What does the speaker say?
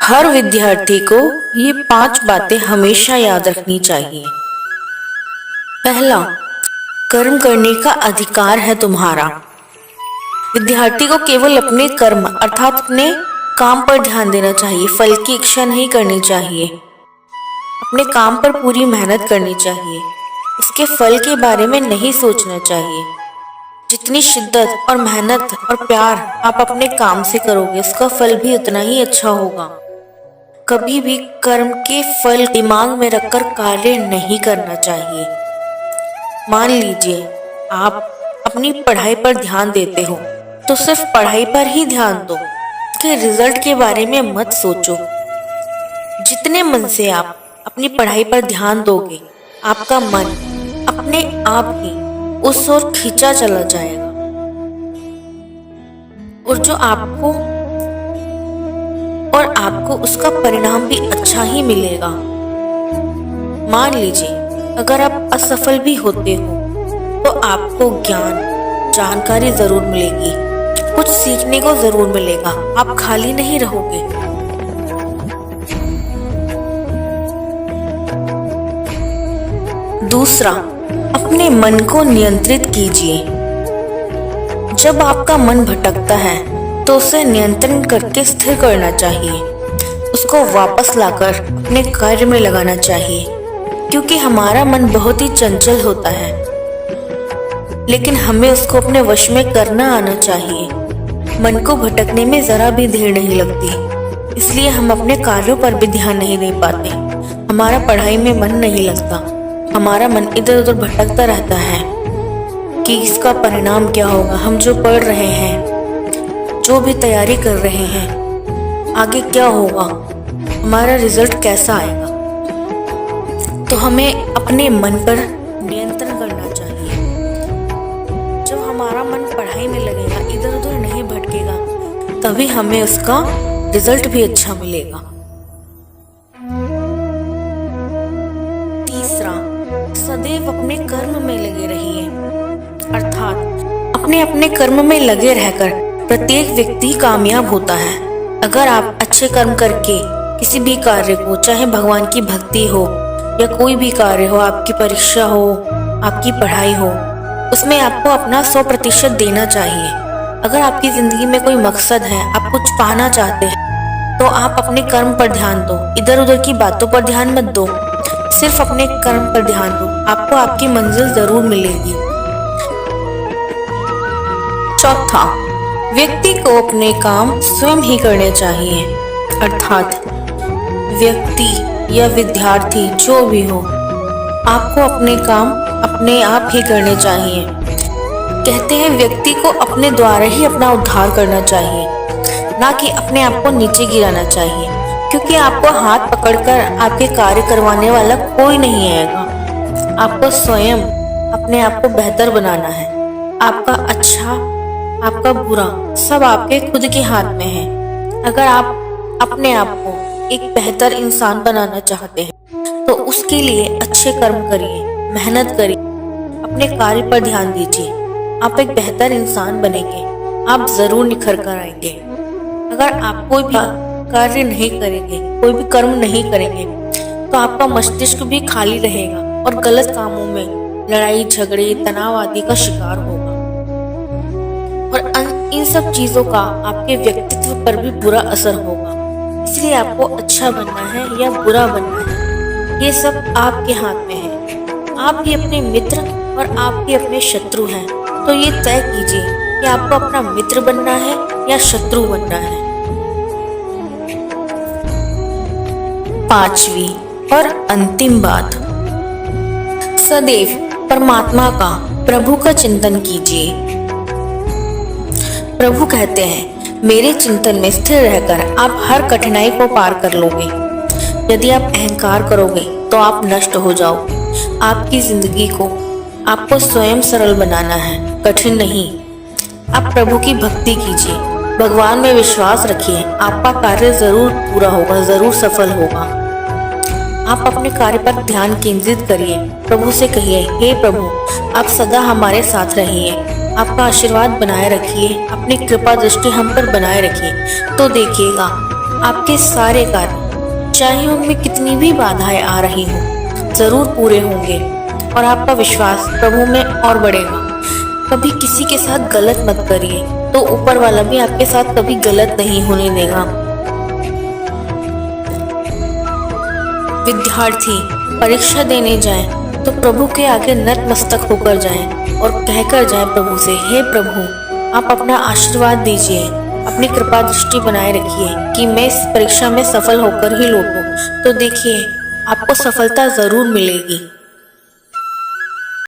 हर विद्यार्थी को ये 5 बातें हमेशा याद रखनी चाहिए। पहला, कर्म करने का अधिकार है तुम्हारा। विद्यार्थी को केवल अपने कर्म अर्थात अपने काम पर ध्यान देना चाहिए, फल की इच्छा नहीं करनी चाहिए। अपने काम पर पूरी मेहनत करनी चाहिए, उसके फल के बारे में नहीं सोचना चाहिए। जितनी शिद्दत और मेहनत और प्यार आप अपने काम से करोगे, उसका फल भी उतना ही अच्छा होगा। कभी भी कर्म के फल दिमाग में रखकर कार्य नहीं करना चाहिए। मान लीजिए आप अपनी पढ़ाई पर ध्यान देते हो, तो सिर्फ पढ़ाई पर ही ध्यान दो, उसके रिजल्ट के बारे में मत सोचो। जितने मन से आप अपनी पढ़ाई पर ध्यान दोगे, आपका मन अपने आप ही उस ओर खींचा चला जाएगा और आपको उसका परिणाम भी अच्छा ही मिलेगा। मान लीजिए अगर आप असफल भी होते हो, तो आपको जानकारी जरूर मिलेगी, कुछ सीखने को जरूर मिलेगा, आप खाली नहीं रहोगे। दूसरा, अपने मन को नियंत्रित कीजिए। जब आपका मन भटकता है तो उसे नियंत्रण करके स्थिर करना चाहिए, उसको वापस लाकर अपने कार्य में लगाना चाहिए, क्योंकि हमारा मन बहुत ही चंचल होता है, लेकिन हमें उसको अपने वश में करना आना चाहिए। मन को भटकने में जरा भी देर नहीं लगती, इसलिए हम अपने कार्यों पर भी ध्यान नहीं दे पाते। हमारा पढ़ाई में मन नहीं लगता, हमारा मन इधर उधर भटकता रहता है कि इसका परिणाम क्या होगा, हम जो पढ़ रहे हैं, जो भी तैयारी कर रहे हैं, आगे क्या होगा, हमारा रिजल्ट कैसा आएगा। तो हमें अपने मन पर नियंत्रण करना चाहिए। जब हमारा मन पढ़ाई में लगेगा, इधर उधर नहीं भटकेगा, तभी हमें उसका रिजल्ट भी अच्छा मिलेगा। तीसरा, सदैव अपने कर्म में लगे रहिए, अर्थात अपने कर्म में लगे रहकर प्रत्येक व्यक्ति कामयाब होता है। अगर आप अच्छे कर्म करके किसी भी कार्य को, चाहे भगवान की भक्ति हो या कोई भी कार्य हो, आपकी परीक्षा हो, आपकी पढ़ाई हो, उसमें आपको अपना 100% देना चाहिए। अगर आपकी जिंदगी में कोई मकसद है, आप कुछ पाना चाहते हैं, तो आप अपने कर्म पर ध्यान दो, इधर उधर की बातों पर ध्यान मत दो, सिर्फ अपने कर्म पर ध्यान दो, आपको आपकी मंजिल जरूर मिलेगी। चौथा, व्यक्ति को अपने काम स्वयं ही करने चाहिए, अर्थात व्यक्ति या विद्यार्थी जो भी हो, आपको अपने काम अपने आप ही करने चाहिए। कहते हैं व्यक्ति को अपने द्वारा ही अपना उद्धार करना चाहिए, ना कि अपने आप को नीचे गिराना चाहिए, क्योंकि आपको हाथ पकड़कर आपके कार्य करवाने वाला कोई नहीं आएगा। आपको स्वयं अपने आप को बेहतर बनाना है। आपका अच्छा, आपका बुरा सब आपके खुद के हाथ में है। अगर आप अपने आप को एक बेहतर इंसान बनाना चाहते हैं, तो उसके लिए अच्छे कर्म करिए, मेहनत करिए, अपने कार्य पर ध्यान दीजिए, आप एक बेहतर इंसान बनेंगे, आप जरूर निखर कर आएंगे। अगर आप कोई भी कार्य नहीं करेंगे, कोई भी कर्म नहीं करेंगे, तो आपका मस्तिष्क भी खाली रहेगा और गलत कामों में लड़ाई झगड़े तनाव आदि का शिकार होगा, और इन सब चीजों का आपके व्यक्तित्व पर भी बुरा असर होगा। इसलिए आपको अच्छा बनना है या बुरा बनना है, ये सब आपके हाथ में है। आप ही अपने मित्र और आप ही अपने शत्रु हैं, तो ये तय कीजिए कि आपको अपना मित्र बनना है या शत्रु बनना है। पांचवी और अंतिम बात, सदैव परमात्मा का, प्रभु का चिंतन कीजिए। प्रभु कहते हैं, मेरे चिंतन में स्थिर रहकर आप हर कठिनाई को पार कर लोगे। यदि आप अहंकार करोगे तो आप नष्ट हो जाओगे। आपकी जिंदगी को आपको स्वयं सरल बनाना है, कठिन नहीं। आप प्रभु की भक्ति कीजिए, भगवान में विश्वास रखिए, आपका कार्य जरूर पूरा होगा, जरूर सफल होगा। आप अपने कार्य पर ध्यान केंद्रित करिए, प्रभु से कहिए, हे प्रभु आप सदा हमारे साथ रहिए, आपका आशीर्वाद बनाए रखिए, अपनी कृपा दृष्टि हम पर बनाए रखिए, तो देखिएगा आपके सारे कार्य, चाहे उनमें कितनी भी बाधाएं आ रही हों, जरूर पूरे होंगे और आपका विश्वास प्रभु में और बढ़ेगा। कभी किसी के साथ गलत मत करिए, तो ऊपर वाला भी आपके साथ कभी गलत नहीं होने देगा। विद्यार्थी परीक्षा देने जाएं तो प्रभु के आगे नतमस्तक होकर जाएं और कहकर जाएं प्रभु से, हे प्रभु, आप अपना आशीर्वाद दीजिए, अपनी कृपा दृष्टि बनाए रखिए कि मैं इस परीक्षा में सफल होकर ही लौटूं। तो देखिए, आपको सफलता जरूर मिलेगी।